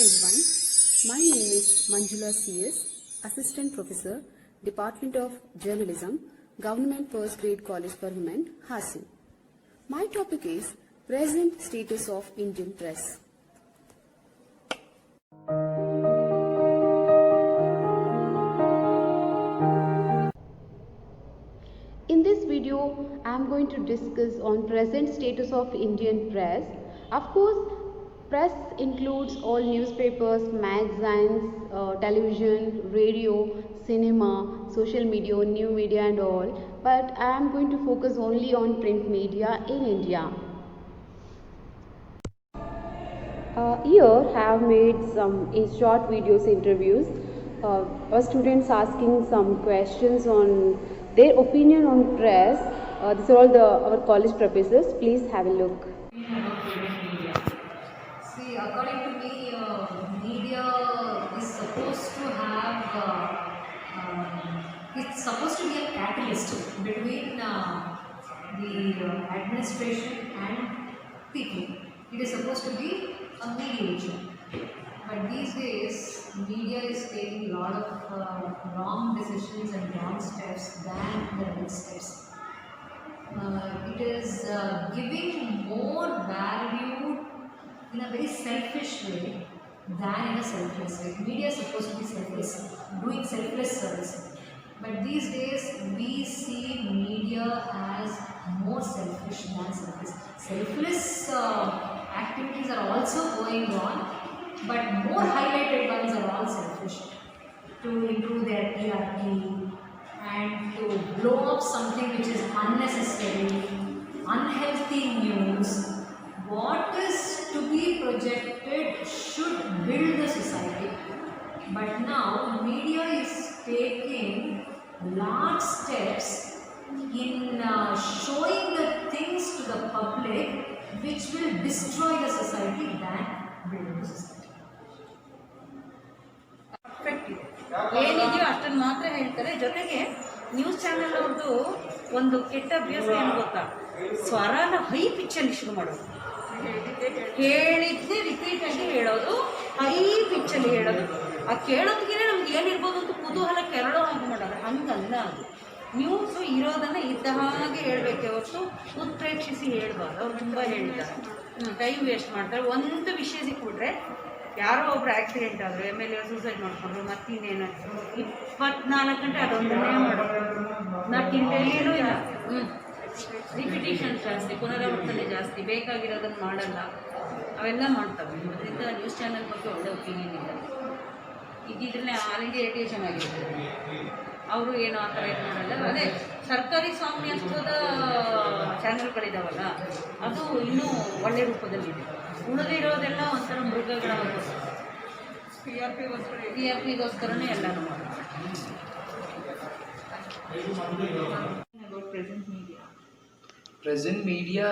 everyone, my name is Manjula CS, Assistant Professor, Department of Journalism, Government Postgrad College for Women, Hasan. My topic is Present Status of Indian Press. In this video, I am going to discuss on present status of Indian press. Of course, press includes all newspapers, magazines, television, radio, cinema, social media, new media and all. But I am going to focus only on print media in India. Here I have made some short videos interviews. Our students asking some questions on their opinion on press. These are all our college professors. Please have a look. See, according to me, media is supposed to have, it's supposed to be a catalyst between the administration and people. It is supposed to be a mediation. But these days, media is taking a lot of wrong decisions and wrong steps than the right steps. It is giving more value in a very selfish way than in a selfless way. Media is supposed to be selfless, doing selfless service. But these days we see media as more selfish than selfless. Selfless activities are also going on, but more highlighted ones are all selfish. To improve their TRP and to blow up something which is unnecessary, unhealthy news. What is to be projected should build the society. But now media is taking large steps in showing the things to the public which will destroy the society than build the society. ಏನಿದೆಯೋ ಅಷ್ಟನ್ನು ಮಾತ್ರ ಹೇಳ್ತಾರೆ. ಜೊತೆಗೆ news channel ಅವ್ರದ್ದು ಒಂದು ಕೆಟ್ಟ ಅಭ್ಯಾಸ ಏನು ಗೊತ್ತಾ, ಸ್ವರನ ಹೈ ಪಿಚ್ಚಲ್ಲಿ ಶುರು ಮಾಡೋದು, ಹೇಳಿದ್ದೇ ರಿಪೀಟ್ ಆಗಿ ಹೇಳೋದು, ಹೈ ಪಿಚ್ಚಲ್ಲಿ ಹೇಳೋದು. ಆ ಕೇಳೋದಕ್ಕೆ ನಮ್ಗೆ ಏನಿರ್ಬೋದು ಅಂತ ಕುತೂಹಲ ಕೆರಳೋ ಹಾಗೆ ಮಾಡೋದು. ಹಂಗಲ್ಲ, ಅದು ನ್ಯೂಸು ಇರೋದನ್ನು ಇದ್ದ ಹಾಗೆ ಹೇಳಬೇಕೆ ಹೊರತು ಉತ್ಪ್ರೇಕ್ಷಿಸಿ ಹೇಳ್ಬಾರ್ದು. ಅವ್ರು ತುಂಬ ಹೇಳ್ತಾರೆ, ಟೈಮ್ ವೇಸ್ಟ್ ಮಾಡ್ತಾರೆ. ಒಂದು ವಿಷಯ ಸಿಕ್ಬಿಟ್ರೆ ಯಾರೋ ಒಬ್ರು ಆಕ್ಸಿಡೆಂಟ್ ಆದರು, MLA ಸೂಸೈಡ್ ಮಾಡಿಕೊಂಡ್ರು, ಮತ್ತಿನ್ನೇನಾದ್ರು 24 ಗಂಟೆ ಅದೊಂದನ್ನೇ ಮಾಡೋದು. ಏನೂ ಇಲ್ಲ. ರಿಪಿಟೇಷನ್ ಜಾಸ್ತಿ, ಪುನರಾವರ್ತನೆ ಜಾಸ್ತಿ, ಬೇಕಾಗಿರೋದನ್ನು ಮಾಡಲ್ಲ, ಅವೆಲ್ಲ ಮಾಡ್ತವೆ. ಅದರಿಂದ ನ್ಯೂಸ್ ಚಾನಲ್ ಬಗ್ಗೆ ಒಳ್ಳೆ ಒಪಿನಿಯನ್ ಇಲ್ಲ. ಇದ್ದಿದ್ರೇ ಆಲ್ರೆಡಿ ಇರಿಟೇಷನ್ ಆಗಿರ್ತದೆ. ಅವರು ಏನೋ ಆ ಥರ ಇದು ಮಾಡಲ್ಲ. ಅದೇ ಸರ್ಕಾರಿ ಸ್ವಾಮ್ಯತ್ವದ ಚಾನಲ್ಗಳಿದಾವಲ್ಲ, ಅದು ಇನ್ನೂ ಒಳ್ಳೆ ರೂಪದಲ್ಲಿದೆ. ಉಳಿದಿರೋದೆಲ್ಲ ಒಂಥರ ಮೃಗಗಳ TRPಗೋಸ್ಕರನೇ ಎಲ್ಲನೂ ಮಾಡ್ತಾರೆ. Present media,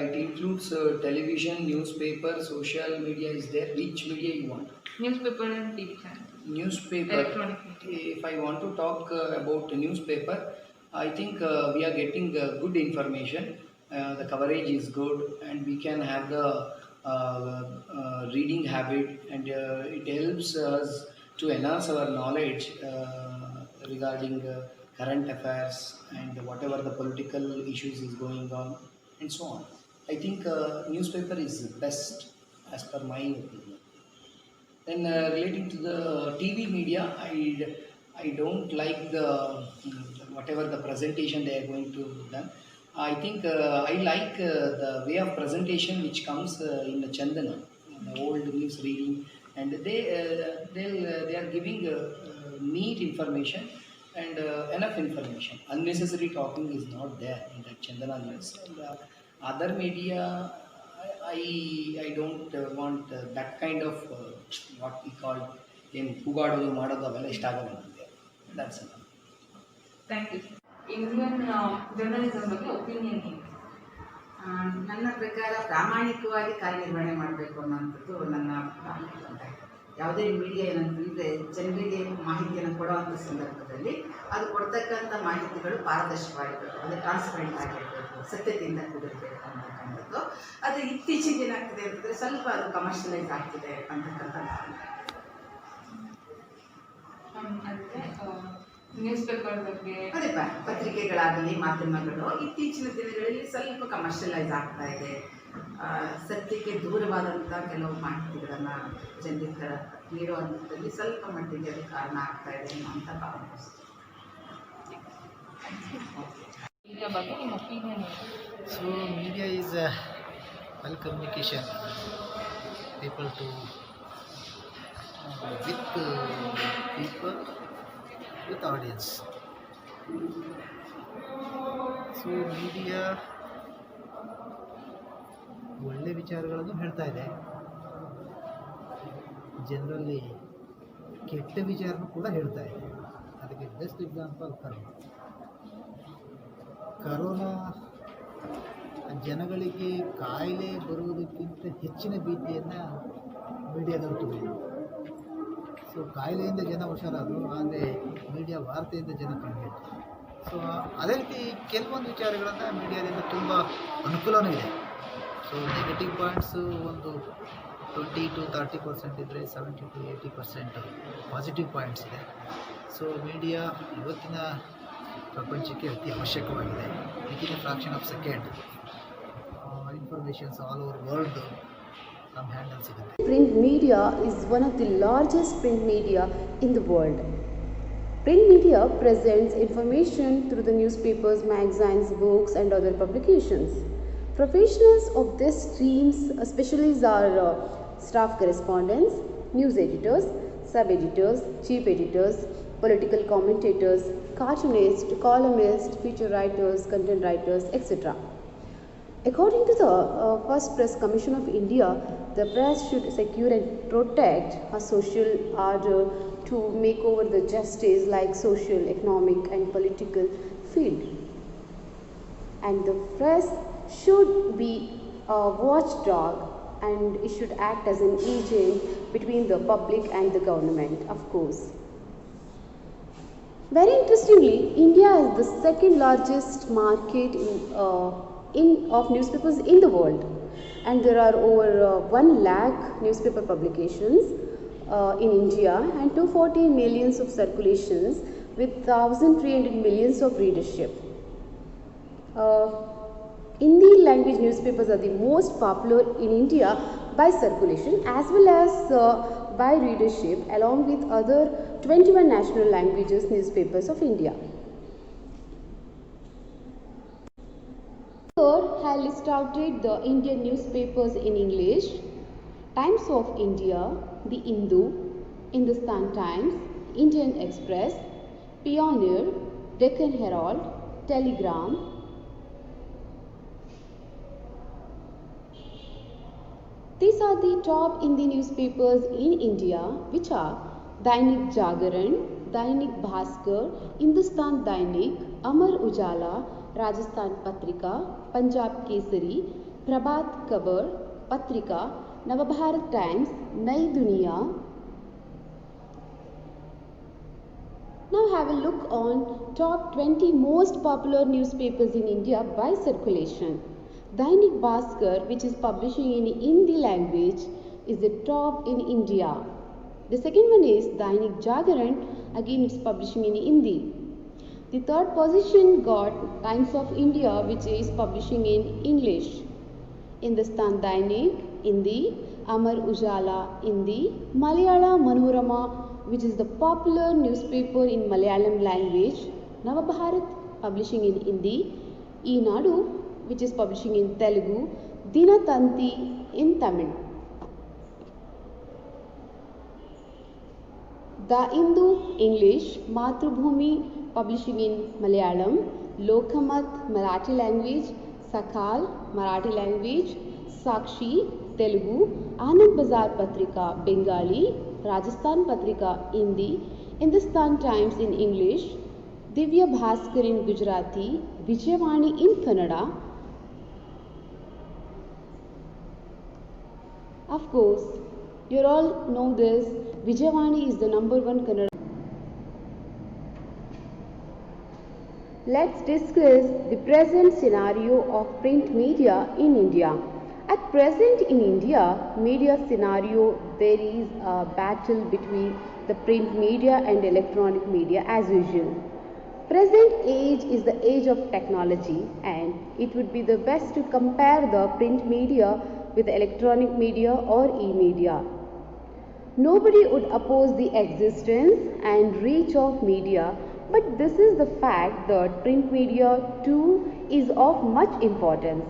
it includes television, newspaper, social media is there. Which media you want? Newspaper and TV channel. Newspaper. Electronic media. If I want to talk about newspaper, I think we are getting good information. The coverage is good, and we can have the reading habit, and it helps us to enhance our knowledge regarding current affairs and whatever the political issues is going on and so on. I think newspaper is best as per my opinion. Then relating to the TV media, I don't like the whatever the presentation they are going to done. I think I like the way of presentation which comes in the Chandana, the old news reading, and they are giving neat information and enough information. Unnecessary talking is not there in the Chandana news. And other media, I don't want that kind of what we call ಕೂಗಾಡೋದು ಮಾಡೋದು ಅವೆಲ್ಲ ಇಷ್ಟ ಆಗಲ್ಲ ನನಗೆ. That's enough. Thank you. Indian journalism ಬಗ್ಗೆ opinion ಏನು? ನನ್ನ ಪ್ರಕಾರ ಪ್ರಾಮಾಣಿಕವಾಗಿ ಕಾರ್ಯನಿರ್ವಹಣೆ ಮಾಡಬೇಕು ಅನ್ನೋಂಥದ್ದು ನನ್ನ ಅಭಿಪ್ರಾಯ. ಯಾವುದೇ ಮೀಡಿಯಾ ಏನಂತಂದರೆ ಜನರಿಗೆ ಮಾಹಿತಿಯನ್ನು ಕೊಡುವಂಥ ಸಂದರ್ಭದಲ್ಲಿ ಅದು ಕೊಡ್ತಕ್ಕಂಥ ಮಾಹಿತಿಗಳು ಪಾರದರ್ಶಕವಾಗಿರಬೇಕು, ಅದು ಟ್ರಾನ್ಸ್ಪರೆಂಟ್ ಆಗಿರಬೇಕು, ಸತ್ಯತೆಯಿಂದ ಕೂಡಿರಬೇಕು ಅನ್ನತಕ್ಕಂಥದ್ದು ಮಾಡ್ತಿತ್ತು. ಅದು ಇತ್ತೀಚೆಗೆ ಏನಾಗ್ತಿದೆ ಅಂತಂದರೆ ಸ್ವಲ್ಪ ಅದು ಕಮರ್ಷಿಯಲೈಸ್ ಆಗ್ತಿದೆ ಅಂತಕ್ಕಂಥ ಅಂದರೆ ನ್ಯೂಸ್ ಪೇಪರ್ ಬಗ್ಗೆ ಅದೇ ಪತ್ರಿಕೆಗಳಾಗಲಿ ಮಾಧ್ಯಮಗಳು ಇತ್ತೀಚಿನ ದಿನಗಳಲ್ಲಿ ಸ್ವಲ್ಪ ಕಮರ್ಷಿಯಲೈಸ್ ಆಗ್ತಾ ಇದೆ. ಸತ್ಯಕ್ಕೆ ದೂರವಾದಂಥ ಕೆಲವು ಮಾಹಿತಿಗಳನ್ನು ಜನರಿಗೆ ನೀಡುವಂಥದ್ದಲ್ಲಿ ಸ್ವಲ್ಪ ಮಟ್ಟಿಗೆ ಅದು ಕಾರಣ ಆಗ್ತಾ ಇದೆ ಅನ್ನುವಂಥ ಭಾವನೆ. ಇದರ ಬಗ್ಗೆ ನಿಮ್ಮ ಒಪಿನಿಯನ್ ಏನು? So media is well communication, people to with people with audience. So media ಒಳ್ಳೆ ವಿಚಾರಗಳನ್ನು ಹೇಳ್ತಾ ಇದೆ, ಜನರಲ್ಲಿ ಕೆಟ್ಟ ವಿಚಾರನೂ ಕೂಡ ಹೇಳ್ತಾ ಇದೆ. ಅದಕ್ಕೆ ಬೆಸ್ಟ್ ಎಕ್ಸಾಂಪಲ್ ಕರೋನಾ ಜನಗಳಿಗೆ ಕಾಯಿಲೆ ಬರುವುದಕ್ಕಿಂತ ಹೆಚ್ಚಿನ ಭೀತಿಯನ್ನು ಮೀಡಿಯಾದವರು ತುಂಬಿದರು. ಸೊ ಕಾಯಿಲೆಯಿಂದ ಜನ ಹುಷಾರಾದರು, ಆದರೆ ಮೀಡಿಯಾ ವಾರ್ತೆಯಿಂದ ಜನ ಕಂಡಿದ್ರು. ಸೊ ಅದೇ ರೀತಿ ಕೆಲವೊಂದು ವಿಚಾರಗಳನ್ನು ಮೀಡಿಯಾದಿಂದ ತುಂಬ ಅನುಕೂಲವೂ ಇದೆ. ಸೊ ನೆಗೆಟಿವ್ ಪಾಯಿಂಟ್ಸು ಒಂದು 20 to 30% ಇದ್ದರೆ 70 to 80% ಪಾಸಿಟಿವ್ ಪಾಯಿಂಟ್ಸ್ ಇದೆ. ಸೊ ಮೀಡಿಯಾ ಇವತ್ತಿನ ಪ್ರಪಂಚಕ್ಕೆ ಅತಿ ಅವಶ್ಯಕವಾಗಿದೆ. Within A fraction of second informations all over world ನಮ್ಮ ಹ್ಯಾಂಡಲ್ ಸಿಗುತ್ತೆ. Print media is one of the largest print media in the world. Print media presents information through the newspapers, magazines, books, and other publications. Professionals of these streams specialists are staff correspondents, news editors, sub-editors, chief editors, political commentators, cartoonists, columnists, feature writers, content writers, etc. According to the First Press Commission of India, the press should secure and protect a social order to make over the justice like social, economic and political field. And the press should be a watchdog, and it should act as an agent between the public and the government, of course. Very interestingly, India is the second largest market of newspapers in the world, and there are over 1 lakh newspaper publications in India and 240 millions of circulations with 1,300 millions of readership. Hindi language newspapers are the most popular in India by circulation as well as by readership, along with other 21 national languages newspapers of India. Here I list out the Indian newspapers in English: Times of India, The Hindu, Hindustan Times, Indian Express, Pioneer, Deccan Herald, Telegram. These are the top Indian newspapers in India, which are Dainik Jagaran, Dainik Bhaskar, Hindustan Dainik, Amar Ujala, Rajasthan Patrika, Punjab Kesari, Prabhat Khabar, Patrika, Navabharat Times, Nai Duniya. Now have a look on top 20 most popular newspapers in India by circulation. Dainik Bhaskar, which is publishing in Hindi language, is the top in India. The second one is Dainik Jagaran, again it's publishing in Hindi. The third position got Times of India, which is publishing in English. Hindustan Dainik, Hindi, Amar Ujala, Hindi, Malayala Manorama, which is the popular newspaper in Malayalam language, Navabharat, publishing in Hindi, Eenadu, which is publishing in Telugu, Dinatanti in Tamil. The Hindu, English, Mathrubhumi, publishing in Malayalam, Lokamat, Marathi language, Sakal, Marathi language, Sakshi, Telugu, Anand Bazar Patrika, Bengali, Rajasthan Patrika, Hindi, Hindustan Times in English, Divya Bhaskar in Gujarati, Vijayavani in Kannada. Of course, you all know this, Vijayavani is the #1 Kannada. Let's discuss the present scenario of print media in India. At present in India, media scenario there is a battle between the print media and electronic media as usual. Present age is the age of technology, and it would be the best to compare the print media with the electronic media or e-media. Nobody would oppose the existence and reach of media, but this is the fact that print media too is of much importance.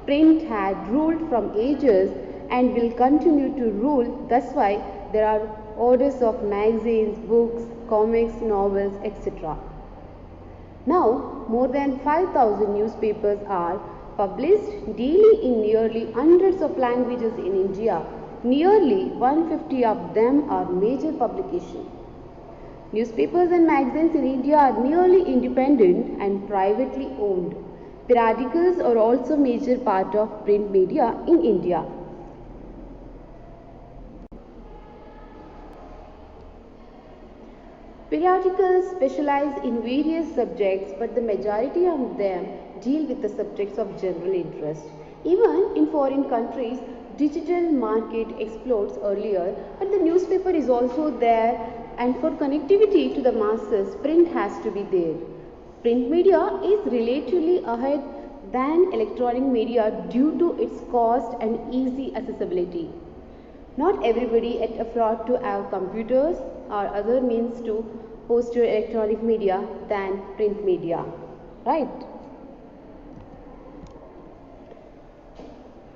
Print had ruled from ages and will continue to rule. That's why there are orders of magazines, books, comics, novels, etc. Now, more than 5,000 newspapers are published daily in nearly hundreds of languages in India. Nearly 150 of them are major publications. Newspapers and magazines in India are nearly independent and privately owned. Periodicals are also major part of print media in India. Periodicals specialize in various subjects, but the majority of them deal with the subjects of general interest. Even in foreign countries, digital market explodes earlier, but the newspaper is also there, and for connectivity to the masses, print has to be there. Print media is relatively ahead than electronic media due to its cost and easy accessibility. Not everybody can afford to have computers or other means to post your electronic media than print media, right?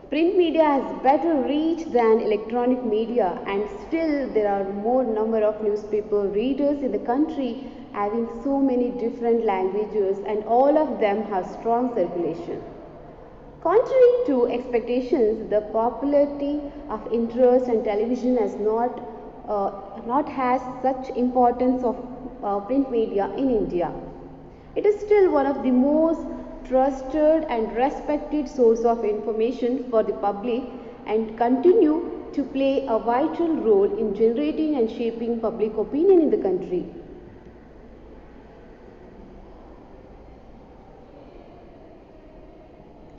Print media has better reach than electronic media, and still there are more number of newspaper readers in the country having so many different languages, and all of them have strong circulation. Contrary to expectations, the popularity of interest and television has not has such importance of print media in India. It is still one of the most trusted and respected source of information for the public and continue to play a vital role in generating and shaping public opinion in the country.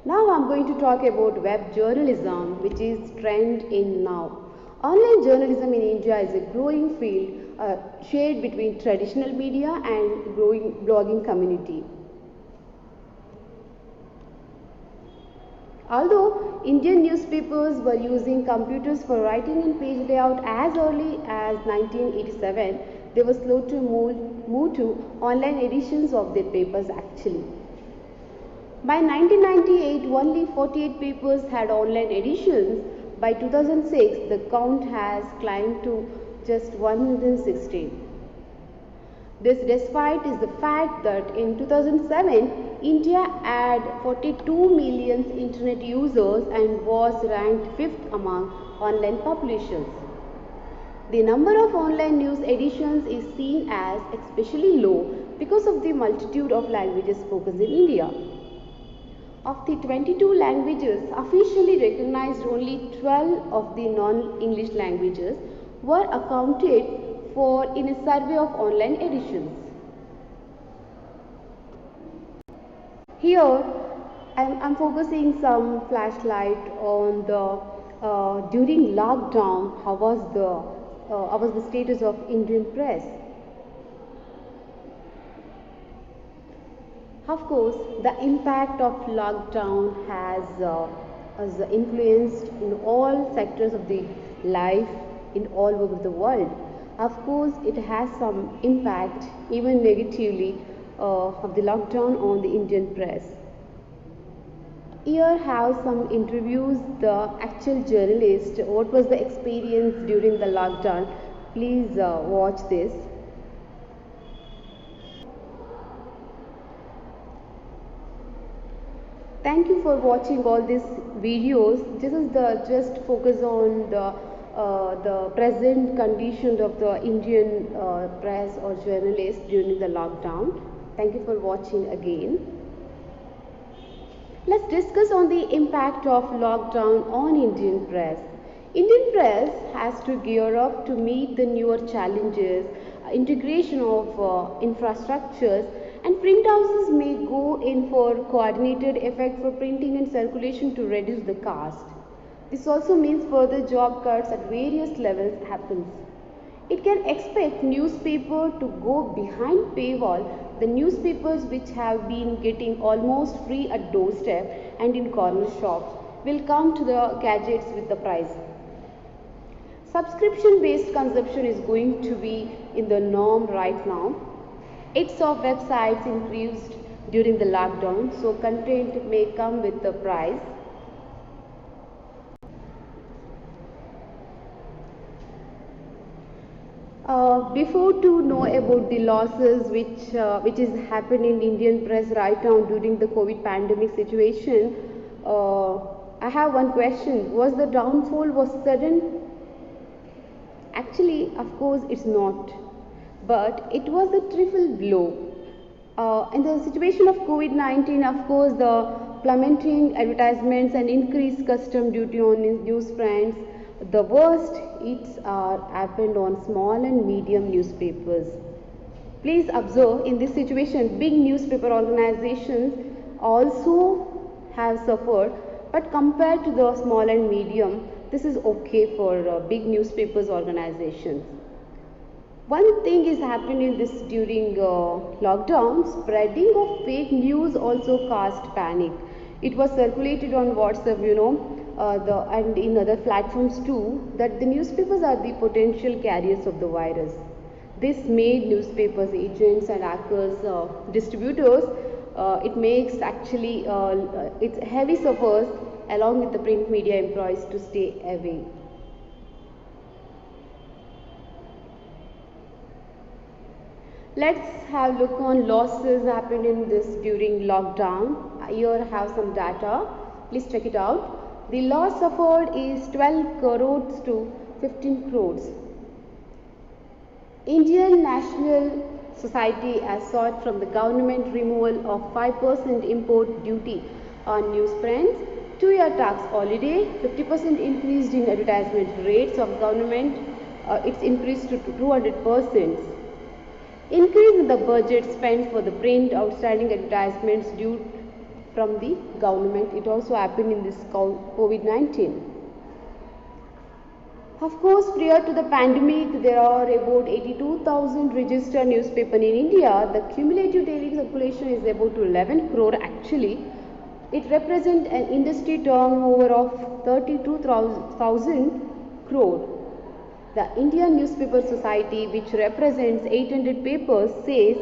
Now I am going to talk about web journalism, which is trend in now. Online journalism in India is a growing field shared between traditional media and growing blogging community. Although Indian newspapers were using computers for writing and page layout as early as 1987, they were slow to move to online editions of their papers actually. By 1998, only 48 papers had online editions. By 2006, the count has climbed to just 116. This despite is the fact that in 2007, India had 42 million internet users and was ranked 5th among online populations. The number of online news editions is seen as especially low because of the multitude of languages spoken in India. Of the 22 languages officially recognized, only 12 of the non-English languages were accounted for in a survey of online editions. Here I'm focusing some flashlight on the during lockdown, how was the status of Indian press. Of course, the impact of lockdown has influenced in all sectors of the life in all over the world. Of course, it has some impact, even negatively, of the lockdown on the Indian press. Here have some interviews the actual journalist. What was the experience during the lockdown? Please watch this. Thank you for watching all these videos. This is just focus on the present conditions of the Indian press or journalists during the lockdown. Thank you for watching again. Let's discuss on the impact of lockdown on Indian press. Indian press has to gear up to meet the newer challenges, integration of infrastructures, and and print houses may go in for coordinated effect for printing and circulation to reduce the cost. This also means further job cuts at various levels happens. It can expect newspaper to go behind paywall, the newspapers which have been getting almost free at doorstep and in corner shops will come to the gadgets with the price. Subscription based consumption is going to be in the norm right now. Its of websites increased during the lockdown, so content may come with the price. Before to know about the losses which is happening in Indian press right now during the COVID pandemic situation, I have one question. Was the downfall was sudden? Actually, of course, it's not. But it was a triple blow. In the situation of COVID-19, of course, the plummeting advertisements and increased custom duty on newsprint. The worst hits are happened on small and medium newspapers. Please observe, in this situation, big newspaper organizations also have suffered, but compared to the small and medium, this is okay for big newspapers organizations. One thing is happening this during lockdown, spreading of fake news also caused panic. It was circulated on WhatsApp, and in other platforms too, that the newspapers are the potential carriers of the virus. This made newspapers agents and hackers, distributors, it makes actually it's heavy suffers along with the print media employees to stay away. Let's have a look on losses happened in this during lockdown. Here I have some data. Please check it out. The loss suffered is 12 crores to 15 crores. Indian National Society has sought from the government removal of 5% import duty on newsprints, 2-year tax holiday, 50% increased in advertisement rates of government, it's increased to 200%. Increase in the budget spent for the print outstanding advertisements due from the government. It also happened in this COVID-19. Of course, prior to the pandemic, there are about 82,000 registered newspapers in India. The cumulative daily circulation is about 11 crore actually. It represents an industry turnover of 32,000 crore. The Indian Newspaper Society, which represents 800 papers, says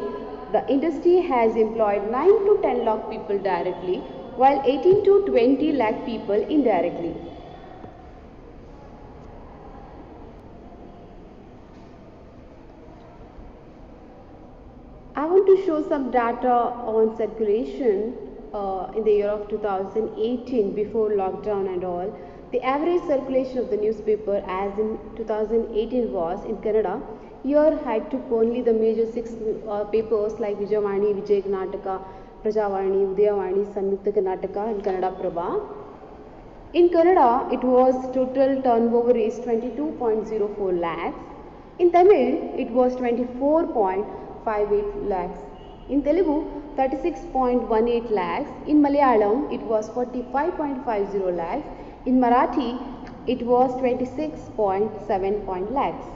the industry has employed 9 to 10 lakh people directly, while 18 to 20 lakh people indirectly. I want to show some data on circulation in the year of 2018, before lockdown and all. The average circulation of the newspaper as in 2018 was in Canada. Here I took only the major 6 papers like Vijayavani, Vijay Karnataka, Prajavani, Udayavani, Samyukta Karnataka and Kannada Prabha. In Canada, it was total turnover is 22.04 lakhs. In Tamil, it was 24.58 lakhs. In Telugu, 36.18 lakhs. In Malayalam, it was 45.50 lakhs. In Marathi, it was 26.7 lakhs.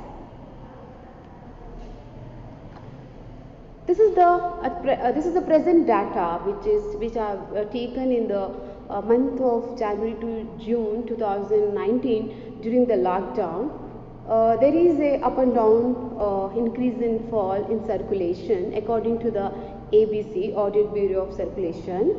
This is the present data which are taken in the month of January to June 2019 during the lockdown. There is a up and down increase in fall in circulation according to the ABC, Audit Bureau of Circulation.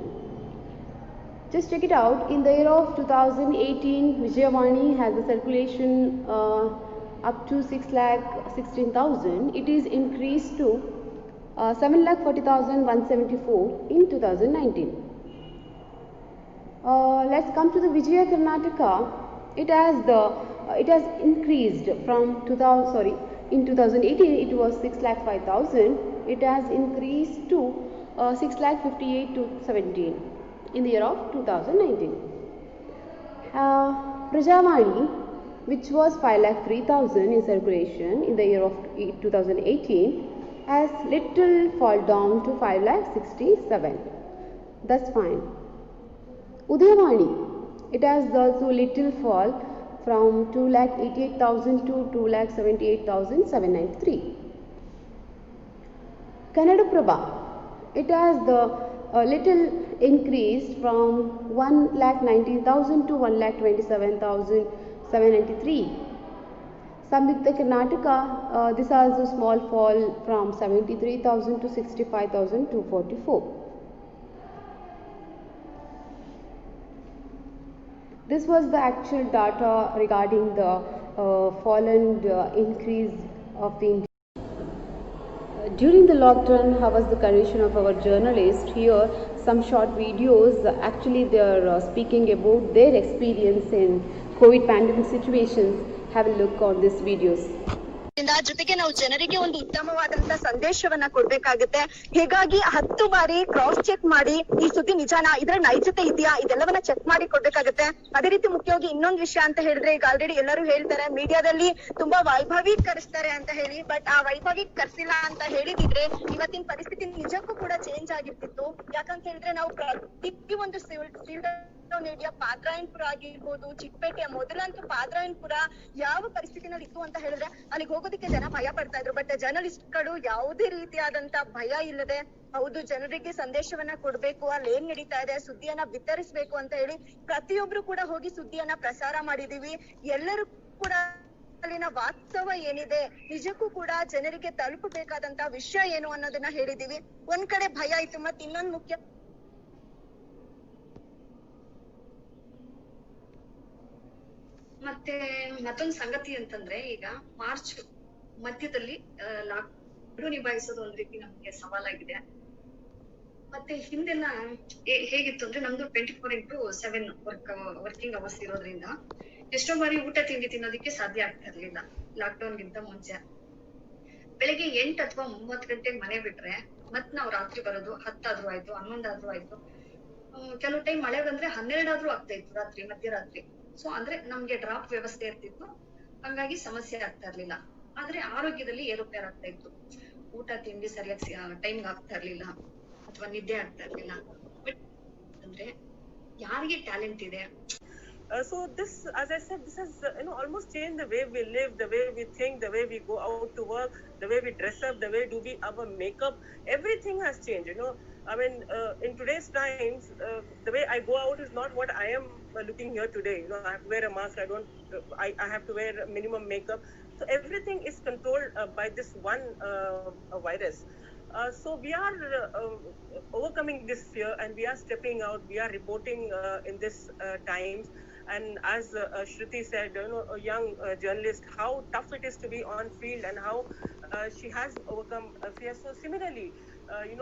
Just check it out. In the year of 2018, Vijayavani has a circulation up to 6,16,000. It is increased to 7,40,174 in 2019. Let's come to the Vijaya Karnataka. It has increased from in 2018 it was 6,05,000. It has increased to 6,58,000 to 17 in the year of 2019. Prajavani, which was 5,03,000 in circulation in the year of 2018, has little fall down to 5,67,000. That's fine. Udayavani, it has also little fall from 2,88,000 to 2,78,793. Kannadaprabha, it has the little increased from 1,19,000 to 1,27,793. Samyukta Karnataka, this has a small fall from 73,000 to 65,244. This was the actual data regarding the fall and increase of the during the lockdown. How was the condition of our journalists? Here some short videos, actually they are speaking about their experience in COVID pandemic situations. Have a look on these videos. ಜೊತೆಗೆ ನಾವು ಜನರಿಗೆ ಒಂದು ಉತ್ತಮವಾದಂತ ಸಂದೇಶವನ್ನ ಕೊಡ್ಬೇಕಾಗುತ್ತೆ. ಹೀಗಾಗಿ 10 ಬಾರಿ cross check ಮಾಡಿ ಈ ಸುದ್ದಿ ನಿಜಾನಾ, ಇದರ ನೈಜತೆ ಇದೆಯಾ, ಇದೆಲ್ಲವನ್ನ ಚೆಕ್ ಮಾಡಿ ಕೊಡ್ಬೇಕಾಗುತ್ತೆ. ಅದೇ ರೀತಿ ಮುಖ್ಯವಾಗಿ ಇನ್ನೊಂದು ವಿಷಯ ಅಂತ ಹೇಳಿದ್ರೆ, ಈಗ ಆಲ್ರೆಡಿ ಎಲ್ಲರೂ ಹೇಳ್ತಾರೆ ಮೀಡಿಯಾದಲ್ಲಿ ತುಂಬಾ ವೈಭವೀಕರಿಸ್ತಾರೆ ಅಂತ ಹೇಳಿ. ಬಟ್ ಆ ವೈಭವೀಕರಿಸಿಲ್ಲ ಅಂತ ಹೇಳಿದಿದ್ರೆ ಇವತ್ತಿನ ಪರಿಸ್ಥಿತಿ ನಿಜಕ್ಕೂ ಕೂಡ ಚೇಂಜ್ ಆಗಿರ್ತಿತ್ತು. ಯಾಕಂತ ಹೇಳಿದ್ರೆ ನಾವು ಪ್ರತಿ ಒಂದು ಏರಿಯಾ ಪಾದ್ರಾಯನ್ಪುರ ಆಗಿರ್ಬೋದು, ಚಿಕ್ಕಪೇಟೆಯ ಮೊದಲಂತೂ ಪಾದ್ರಾಯನ್ಪುರ ಯಾವ ಪರಿಸ್ಥಿತಿನಲ್ಲಿ ಇತ್ತು ಅಂತ ಹೇಳಿದ್ರೆ ಅಲ್ಲಿಗೆ ಹೋಗೋದಕ್ಕೆ ಜನ ಭಯ ಪಡ್ತಾ ಇದ್ರು. ಬಟ್ ಜರ್ನಲಿಸ್ಟ್ಗಳು ಯಾವುದೇ ರೀತಿಯಾದಂತ ಭಯ ಇಲ್ಲದೆ, ಹೌದು ಜನರಿಗೆ ಸಂದೇಶವನ್ನ ಕೊಡ್ಬೇಕು, ಅಲ್ಲಿ ಏನ್ ನಡೀತಾ ಇದೆ ಸುದ್ದಿಯನ್ನ ಬಿತ್ತರಿಸ್ಬೇಕು ಅಂತ ಹೇಳಿ ಪ್ರತಿಯೊಬ್ರು ಕೂಡ ಹೋಗಿ ಸುದ್ದಿಯನ್ನ ಪ್ರಸಾರ ಮಾಡಿದೀವಿ. ಎಲ್ಲರೂ ಕೂಡ ಅಲ್ಲಿನ ವಾಸ್ತವ ಏನಿದೆ, ನಿಜಕ್ಕೂ ಕೂಡ ಜನರಿಗೆ ತಲುಪಬೇಕಾದಂತ ವಿಷಯ ಏನು ಅನ್ನೋದನ್ನ ಹೇಳಿದೀವಿ. ಒಂದ್ ಕಡೆ ಭಯ ಇತ್ತು, ಮತ್ ಇನ್ನೊಂದ್ ಮುಖ್ಯ ಮತ್ತೆ ಮತ್ತೊಂದು ಸಂಗತಿ ಅಂತಂದ್ರೆ, ಈಗ ಮಾರ್ಚ್ ಮಧ್ಯದಲ್ಲಿ ಲಾಕ್ಡೌನ್ ನಿಭಾಯಿಸೋದು ಒಂದ್ ರೀತಿ ನಮ್ಗೆ ಸವಾಲಾಗಿದೆ. ಮತ್ತೆ ಹಿಂದೆಲ್ಲ ಹೇಗಿತ್ತು ಅಂದ್ರೆ, ನಮ್ದು 24x7 ವರ್ಕಿಂಗ್ ಅವರ್ಸ್ ಇರೋದ್ರಿಂದ ಎಷ್ಟೋ ಬಾರಿ ಊಟ ತಿಂಡಿ ತಿನ್ನೋದಕ್ಕೆ ಸಾಧ್ಯ ಆಗ್ತಾ ಇರ್ಲಿಲ್ಲ ಲಾಕ್ಡೌನ್ ಗಿಂತ ಮುಂಚೆ. ಬೆಳಿಗ್ಗೆ 8 ಅಥವಾ 9 ಗಂಟೆಗೆ ಮನೆ ಬಿಟ್ರೆ ಮತ್ ನಾವ್ ರಾತ್ರಿ ಬರೋದು 10 ಆದ್ರೂ ಆಯ್ತು, 11 ಆದ್ರೂ ಆಯ್ತು. ಕೆಲವು ಟೈಮ್ ಮಳೆ ಬಂದ್ರೆ 12 ಆದ್ರೂ ಆಗ್ತಾ ಇತ್ತು ರಾತ್ರಿ, ಮಧ್ಯರಾತ್ರಿ. ಸೊ ಅಂದ್ರೆ ನಮ್ಗೆ ಡ್ರಾಪ್ ವ್ಯವಸ್ಥೆ ಇರ್ತಿತ್ತು, ಹಂಗಾಗಿ ಸಮಸ್ಯೆ ಆಗ್ತಾ ಇರ್ಲಿಲ್ಲ. ಆದ್ರೆ ಆರೋಗ್ಯದಲ್ಲಿ ಏರುಪೇರ್ ಆಗ್ತಾ ಇತ್ತು. ಊಟ ತಿಂಡಿ ಸರಿಯಾಗಿ ಟೈಮ್ಗೆ ಆಗ್ತಾ ಇರ್ಲಿಲ್ಲ ಅಥವಾ ನಿದ್ದೆ ಆಗ್ತಾ ಇರ್ಲಿಲ್ಲ. ಬಟ್ ಅಂದ್ರೆ ಯಾರಿಗೆ ಟ್ಯಾಲೆಂಟ್ ಇದೆ. So this, as I said, this has almost changed the way we live, the way we think, the way we go out to work, the way we dress up, the way our makeup. Everything has changed. I mean, in today's times, the way I go out is not what I am looking here today. I have to wear a mask. I have to wear minimum makeup. So everything is controlled by this one virus. So we are overcoming this fear, and we are stepping out. We are reporting in this times. And as Shruti said, a young journalist, how tough it is to be on field and how she has overcome fear. So similarly,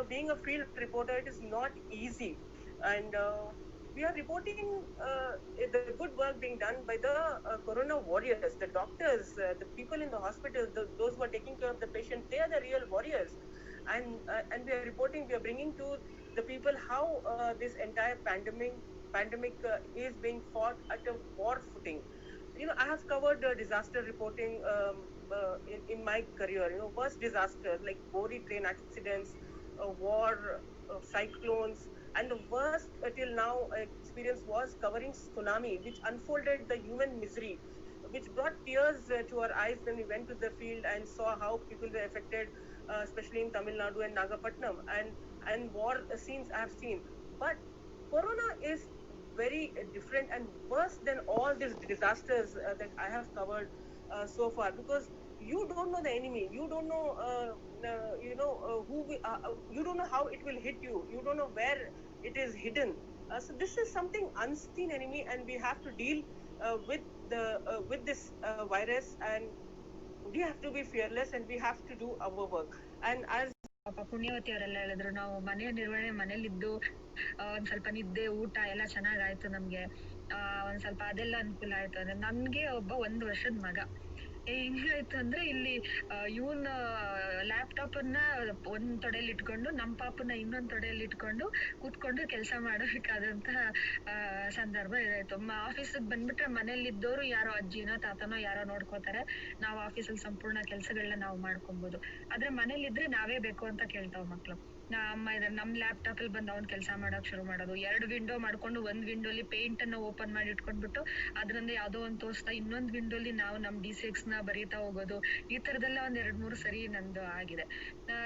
being a field reporter, it is not easy. And we are reporting the good work being done by the corona warriors, the doctors, the people in the hospitals, those who are taking care of the patient. They are the real warriors. And we are reporting, we are bringing to the people how this entire pandemic is being fought at a war footing. I have covered disaster reporting in my career. Worst disasters like Bori train accidents, war, cyclones, and the worst till now experience was covering tsunami, which unfolded the human misery, which brought tears to our eyes when we went to the field and saw how people were affected, especially in Tamil Nadu and Nagapattinam, and war scenes I have seen. But corona is very different and worse than all these disasters that I have covered so far, because you don't know the enemy, you don't know you don't know how it will hit you, you don't know where it is hidden. So this is something unseen enemy, and we have to deal with this virus, and we have to be fearless, and we have to do our work. And as ಪುಣ್ಯವತಿ ಅವರೆಲ್ಲ ಹೇಳಿದ್ರು, ನಾವು ಮನೆ ನಿರ್ವಹಣೆ ಮನೇಲಿದ್ದು ಒಂದ್ ಸ್ವಲ್ಪ ನಿದ್ದೆ ಊಟ ಎಲ್ಲ ಚೆನ್ನಾಗಾಯ್ತು. ನಮ್ಗೆ ಒಂದ್ ಸ್ವಲ್ಪ ಅದೆಲ್ಲ ಅನುಕೂಲ ಆಯ್ತು. ಅಂದ್ರೆ ನನ್ಗೆ ಒಬ್ಬ 1 ವರ್ಷದ ಮಗ, ಹೆಂಗಾಯ್ತು ಅಂದ್ರೆ ಇಲ್ಲಿ ಇವನ್ ಲ್ಯಾಪ್ಟಾಪ್ ಅನ್ನ ಒಂದ್ ತೊಡೆಯಲ್ಲಿ ಇಟ್ಕೊಂಡು ನಮ್ ಪಾಪನ ಇನ್ನೊಂದ್ ತೊಡೆಯಲ್ಲಿ ಇಟ್ಕೊಂಡು ಕೂತ್ಕೊಂಡು ಕೆಲಸ ಮಾಡಬೇಕಾದಂತಹ ಸಂದರ್ಭ ಇದಾಯ್ತು. ಆಫೀಸಿಗೆ ಬಂದ್ಬಿಟ್ರೆ ಮನೇಲಿ ಇದ್ದವರು ಯಾರೋ ಅಜ್ಜಿನೋ ತಾತನೋ ಯಾರೋ ನೋಡ್ಕೋತಾರೆ, ನಾವು ಆಫೀಸಲ್ಲಿ ಸಂಪೂರ್ಣ ಕೆಲಸಗಳನ್ನ ನಾವು ಮಾಡ್ಕೊಬಹುದು. ಆದ್ರೆ ಮನೇಲಿ ಇದ್ರೆ ನಾವೇ ಬೇಕು ಅಂತ ಕೇಳ್ತಾವ ಮಕ್ಳು. ಅಮ್ಮ ಇದಾರೆ, ನಮ್ ಲ್ಯಾಪ್ಟಾಪ್ ಅಲ್ಲಿ ಬಂದು ಅವ್ನ್ ಕೆಲಸ ಮಾಡಕ್ ಶುರು ಮಾಡೋದು. 2 ವಿಂಡೋ ಮಾಡ್ಕೊಂಡು ಒಂದ್ ವಿಂಡೋಲಿ ಪೇಂಟ್ ಅನ್ನ ಓಪನ್ ಮಾಡಿ ಇಟ್ಕೊಂಡ್ಬಿಟ್ಟು ಅದ್ರಿಂದ ಯಾವ್ದೋ ಒಂದ್ ತೋರಿಸ್ತಾ ಇನ್ನೊಂದ್ ವಿಂಡೋಲಿ ನಾವು ನಮ್ D6 ನ ಬರೀತಾ ಹೋಗೋದು. ಈ ತರದೆಲ್ಲ ಒಂದ್ 2-3 ಸರಿ ನಂದು ಆಗಿದೆ.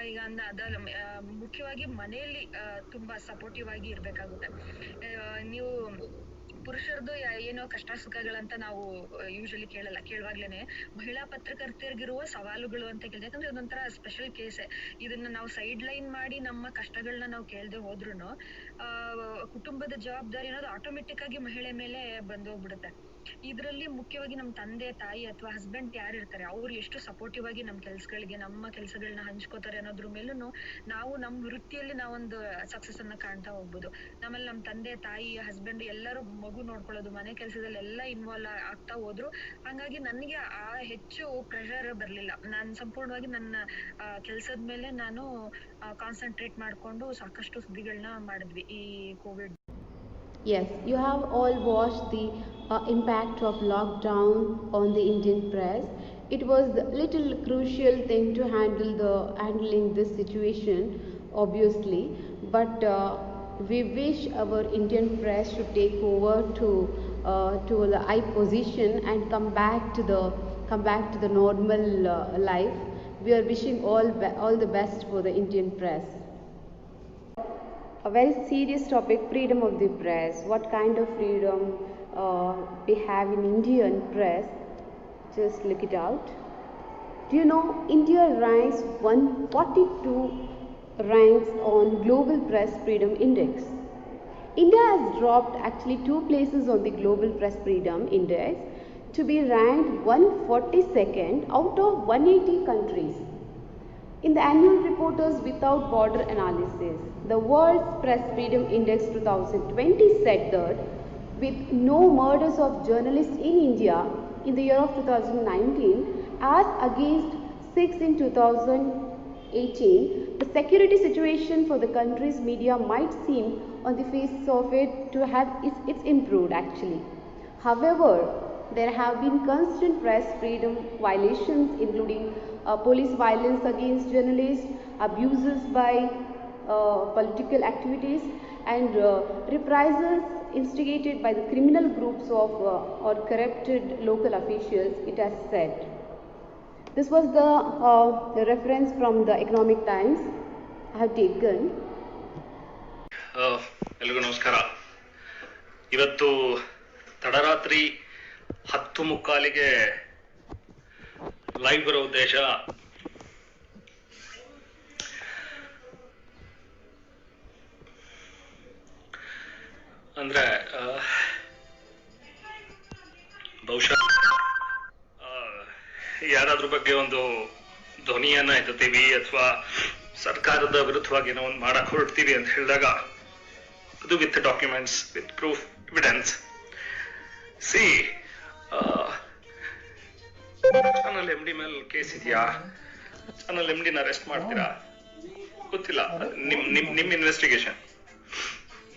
ಈಗ ಅದಲ್ಲ ಮುಖ್ಯವಾಗಿ ಮನೆಯಲ್ಲಿ ತುಂಬಾ ಸಪೋರ್ಟಿವ್ ಆಗಿ ಇರ್ಬೇಕಾಗುತ್ತೆ. ನೀವು ಪುರುಷರದು ಏನೋ ಕಷ್ಟ ಸುಖಗಳಂತ ನಾವು ಯೂಶಲಿ ಕೇಳುವಾಗ್ಲೇನೆ ಮಹಿಳಾ ಪತ್ರಕರ್ತೆಯರಿಗಿರುವ ಸವಾಲುಗಳು ಅಂತ ಕೇಳಿದೆ. ಯಾಕಂದ್ರೆ ಇದೊಂಥರ ಸ್ಪೆಷಲ್ ಕೇಸೆ. ಇದನ್ನ ನಾವು ಸೈಡ್ ಲೈನ್ ಮಾಡಿ ನಮ್ಮ ಕಷ್ಟಗಳನ್ನ ನಾವು ಕೇಳದೆ ಹೋದ್ರುನು ಕುಟುಂಬದ ಜವಾಬ್ದಾರಿ ಅನ್ನೋದು ಆಟೋಮೆಟಿಕ್ ಆಗಿ ಮಹಿಳೆ ಮೇಲೆ ಬಂದೋಗ್ಬಿಡುತ್ತೆ. ಇದ್ರಲ್ಲಿ ಮುಖ್ಯವಾಗಿ ನಮ್ ತಂದೆ ತಾಯಿ ಅಥವಾ ಹಸ್ಬೆಂಡ್ ಯಾರು ಇರ್ತಾರೆ ಅವ್ರು ಎಷ್ಟು ಸಪೋರ್ಟಿವ್ ಆಗಿ ನಮ್ ಕೆಲ್ಸಗಳಿಗೆ ನಮ್ಮ ಕೆಲ್ಸಗಳನ್ನ ಹಂಚ್ಕೋತಾರೆ ಅನ್ನೋದ್ರ ಮೇಲೂ ನಾವು ನಮ್ ವೃತ್ತಿಯಲ್ಲಿ ನಾವೊಂದು ಸಕ್ಸಸ್ ಅನ್ನ ಕಾಣ್ತಾ ಹೋಗ್ಬೋದು. ನಮ್ಮಲ್ಲಿ ನಮ್ ತಂದೆ ತಾಯಿ ಹಸ್ಬೆಂಡ್ ಎಲ್ಲರೂ ಮಗು ನೋಡ್ಕೊಳ್ಳೋದು ಮನೆ ಕೆಲಸದಲ್ಲಿ ಎಲ್ಲ ಇನ್ವಾಲ್ವ್ ಆಗ್ತಾ ಹೋದ್ರು. ಹಂಗಾಗಿ ನನಗೆ ಹೆಚ್ಚು ಪ್ರೆಷರ್ ಬರ್ಲಿಲ್ಲ. ನಾನ್ ಸಂಪೂರ್ಣವಾಗಿ ನನ್ನ ಕೆಲ್ಸದ ಮೇಲೆ ನಾನು ಕಾನ್ಸಂಟ್ರೇಟ್ ಮಾಡ್ಕೊಂಡು ಸಾಕಷ್ಟು ಸುದ್ದಿಗಳನ್ನ ಮಾಡಿದ್ವಿ ಈ Covid. Yes, you have all watched the impact of lockdown on the Indian press. It was the little crucial thing to handling this situation, obviously, but we wish our Indian press should take over to the high position and come back to the normal life. We are wishing all the best for the Indian press. A very serious topic, freedom of the press. What kind of freedom we have in Indian press? Just look it out. Do you know India ranks 142 ranks on Global Press Freedom Index. India has dropped actually 2 places on the Global Press Freedom Index to be ranked 142nd out of 180 countries. In the annual Reporters Without Border analysis, the World's Press Freedom Index 2020 said that with no murders of journalists in India in the year of 2019 as against 6 in 2018, the security situation for the country's media might seem on the face of it to have it's improved actually. However, there have been constant press freedom violations, including police violence against journalists, abuses by political activities, and reprisals instigated by the criminal groups or corrupted local officials, it has said. This was the reference from the Economic Times I have taken. ಎಲ್ರಿಗೂ ನಮಸ್ಕಾರ. ಇವತ್ತು ತಡರಾತ್ರಿ 10:15ಗೆ live ಬರೋ ಉದ್ದೇಶ ಅಂದ್ರೆ ಬಹುಶಃ ಯಾರಾದ್ರ ಬಗ್ಗೆ ಒಂದು ಧ್ವನಿಯನ್ನ ಎತ್ತುತ್ತೀವಿ ಅಥವಾ ಸರ್ಕಾರದ ವಿರುದ್ಧವಾಗಿ ಏನೋ ಒಂದು ಮಾಡಕ್ ಹೊರಡ್ತೀವಿ ಅಂತ ಹೇಳಿದಾಗ ಅದು with documents, with proof, evidence. ಸಿ ಚಾನಲ್ MD ಮೇಲೆ ಕೇಸ್ ಇದೆಯಾ, ಚಾನಲ್ MDನ ಅರೆಸ್ಟ್ ಮಾಡ್ತೀರಾ ಗೊತ್ತಿಲ್ಲ. ನಿಮ್ ಇನ್ವೆಸ್ಟಿಗೇಷನ್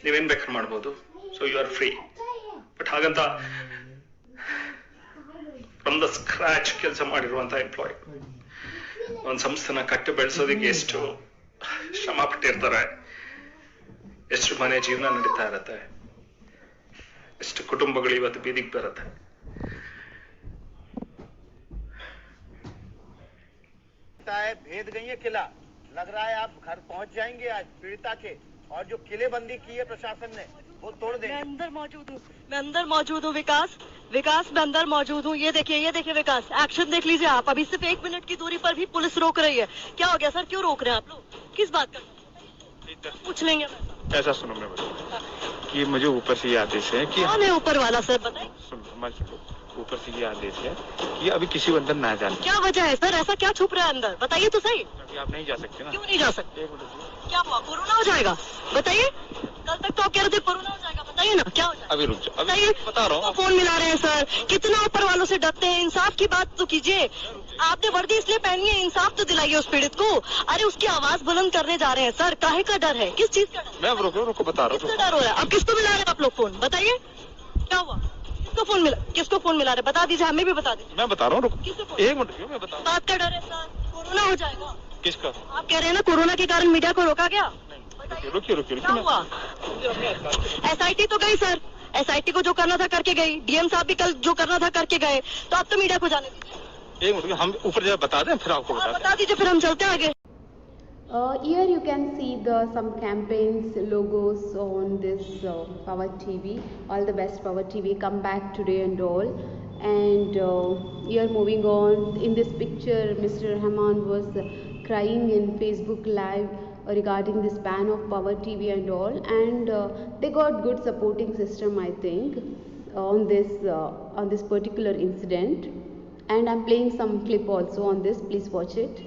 ನೀವೇನ್ ಬೇಕಾದ್ರೆ ಮಾಡ್ಬೋದು. So you are free. But ಹಾಗಂತ ಫ್ರಮ್ ದ ಸ್ಕ್ರಾಚ್ ಕೆಲಸ ಮಾಡಿರುವಂತ ಎಂಪ್ಲಾಯ್ ಒಂದ್ ಸಂಸ್ಥೆನ ಕಟ್ಟಿ ಬೆಳೆಸೋದಕ್ಕೆ ಎಷ್ಟು ಶ್ರಮ ಪಟ್ಟಿರ್ತಾರೆ, ಎಷ್ಟು ಮನೆ ಜೀವನ ನಡೀತಾ ಇರತ್ತೆ, ಎಷ್ಟು ಕುಟುಂಬಗಳು ಇವತ್ತು ಬೀದಿಗೆ ಬರುತ್ತೆ. भेद गई है किला, लग रहा है आप घर पहुंच जाएंगे आज पीड़िता के, और जो किलेबंदी की है प्रशासन ने वो तोड़ देंगे। मैं अंदर मौजूद हूँ विकास मैं अंदर मौजूद हूँ। ये देखिए विकास, एक्शन देख लीजिए आप। अभी सिर्फ 1 मिनट की दूरी पर भी पुलिस रोक रही है। क्या हो गया सर, क्यों रोक रहे हैं आप लोग, किस बात का पूछ लेंगे। ऐसा सुनो, मैं बताऊं कि मुझे ऊपर से ये आदेश है कि कौन है ऊपर वाला सर, बताइए। सुनो, ऊपर से ये आदेश है कि अभी किसी को अंदर ना जाने। क्या वजह है सर, ऐसा क्या छुप रहा है अंदर, बताइए तो सही। अभी आप नहीं जा सकते ना। क्यों नहीं जा सकते, एक मिनट, क्या हुआ, कोरोना हो जाएगा, बताइए। कल तक तो आप कह रहे थे कोरोना हो जाएगा, बताइए ना क्या हो जाएगा? अभी रुक जाओ, बताइए, अभी बता रहा हूँ। फोन मिला रहे हैं सर, कितना ऊपर वालों से डरते हैं, इंसाफ की बात तो कीजिए। आपने वर्दी इसलिए पहनी है, इंसाफ तो दिलाइए उस पीड़ित को। अरे उसकी आवाज बुलंद करने जा रहे हैं सर, काहे का डर है, किस चीज का डर? मैं रुको बता रहा हूँ। किसका डर हो रहा है? अब किसको मिला रहे हैं आप लोग फोन, बताइए क्या हुआ? किसको फोन मिला रहे, बता दीजिए, हमें भी बता दीजिए। मैं बता रहा हूँ, रुको किसको? 1 मिनट रुकिए, मैं बता रहा हूँ। बात का डर है सर, कोरोना हो जाएगा। किसका? आप कह रहे हैं ना कोरोना के कारण मीडिया को रोका गया। रुकिए क्या हुआ? SIT तो गई सर, SIT को जो करना था करके गई, DM साहब भी कल जो करना था करके गए, तो आप तो मीडिया को जाने दीजिए। 1 मिनट, हम ऊपर जाए बता दें, फिर आपको बता दीजिए, फिर हम चलते हैं आगे। Here you can see some campaigns logos on this Power TV. All the best Power TV, come back today and all. And here moving on, in this picture Mr. Rahman was crying in Facebook Live regarding this ban of Power TV and all, and they got good supporting system, I think, on this particular incident. And I'm playing some clip also on this, please watch it.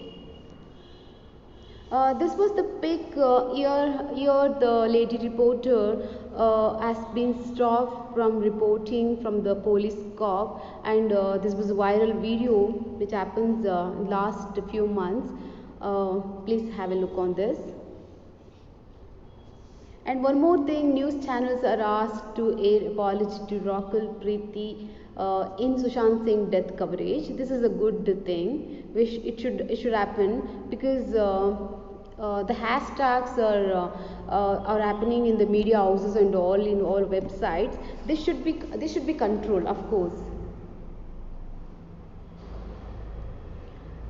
This was the pic. Here the lady reporter has been stopped from reporting from the police cop, and this was a viral video which happens last few months. Please have a look on this. And one more thing, news channels are asked to air apology to Rakul Preeti in Sushant Singh death coverage. This is a good thing, which it should happen, because the hashtags are happening in the media houses and all, in all websites. This should be controlled, of course.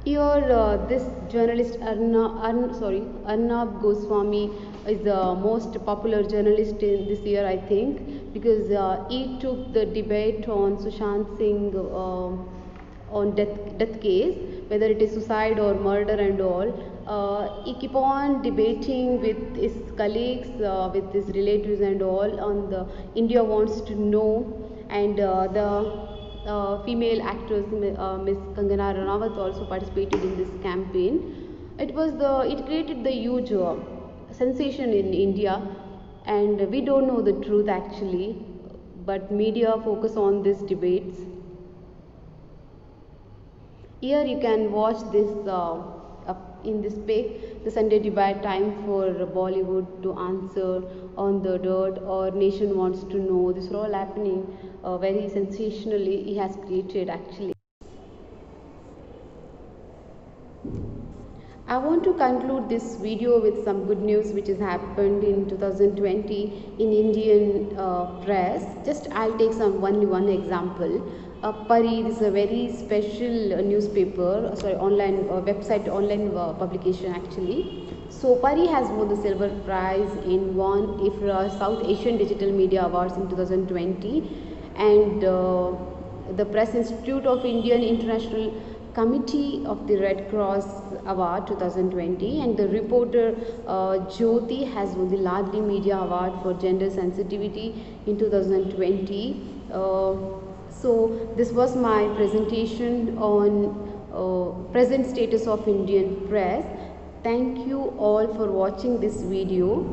Here this journalist Arnab Goswami is the most popular journalist in this year, I think, because he took the debate on Sushant Singh on death case, whether it is suicide or murder and all. He keep on debating with his colleagues, with his relatives and all on the India wants to know, and the female actress Miss Kangana Ranaut also participated in this campaign. It created the huge sensation in India, and we don't know the truth actually, but media focus on these debates. Here you can watch this in this pic, the Sunday debate, time for Bollywood to answer on the dirt, or nation wants to know. This is all happening very sensationally. He has created actually. I want to conclude this video with some good news which has happened in 2020 in Indian press. Just I'll take only one example. Pari, this is a very special newspaper, online website, online publication actually. So Pari has won the silver prize in one IFRA South Asian Digital Media Awards in 2020, and the Press Institute of Indian International Committee of the Red Cross Award 2020, and the reporter Jyoti has won the Ladli Media Award for Gender Sensitivity in 2020. So this was my presentation on present status of Indian press. Thank you all for watching this video.